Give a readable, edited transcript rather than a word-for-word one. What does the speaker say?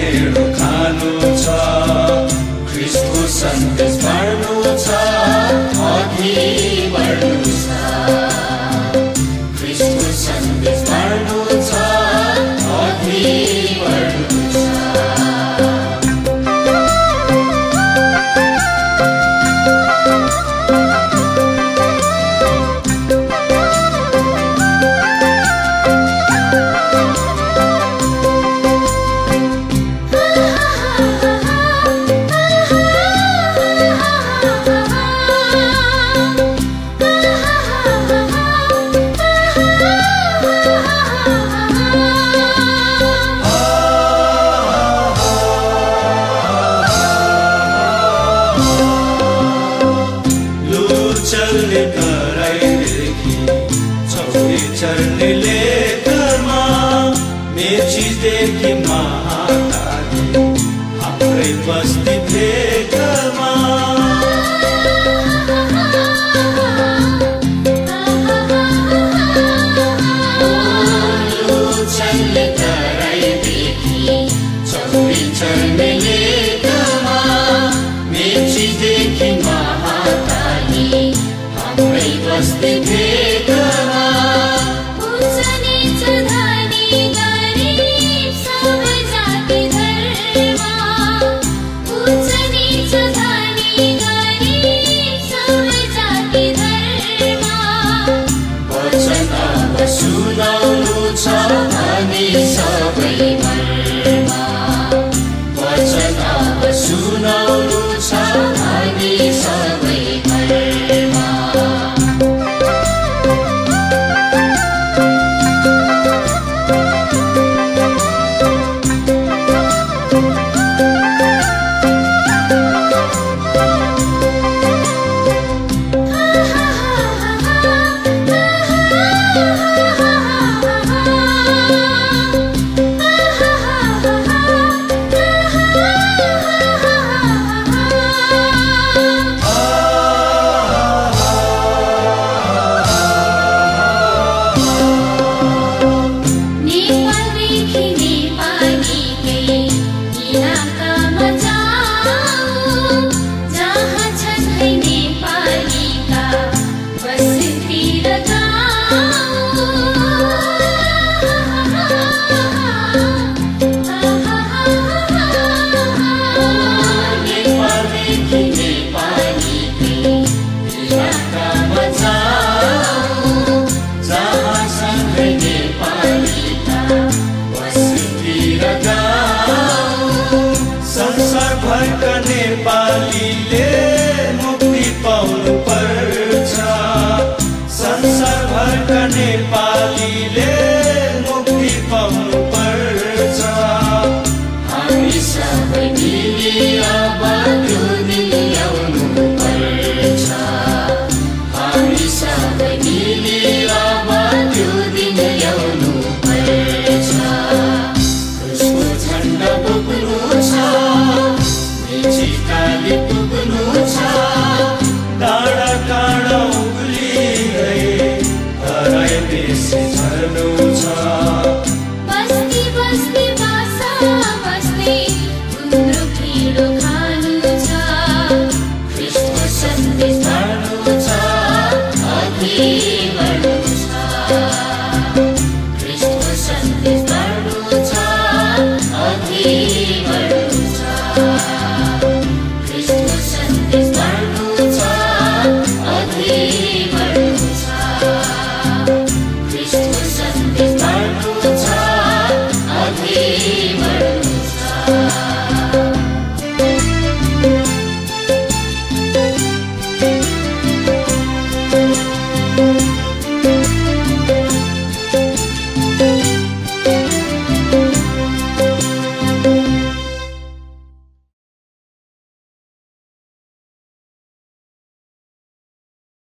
ढेँडो खानु छ, ख्रीष्टको सन्देश बाँड्नु छ, अघि बढ्नु छ। ख्रीष्टको सन्देश बाँड्नु छ, अघि बढ्नु छ। चल्ने तराईदेखि चौरी चल्ने लेखमा, मेचीदेखि महाकाली हाम्रै बस्ती भेगमा। चल्ने तराईदेखि चौरी चल्ने लेखमा, मेचीदेखि महाकाली हाम्रै बस्ती भेगमा। उच्च नीच धनी गरिब सबै जाति धर्ममा, उच्च नीच धनी गरिब सबै जाति धर्ममा। वचन अब सुनाउनु छ अनि सबै मनमा, वचन अब सुनाउनु छ अनि सबै मनमा। संसारभरका नेपालीले मुक्ति पाउनु पर्छ, संसारभरका नेपालीले मुक्ति पाउनु पर्छ। हामी सबै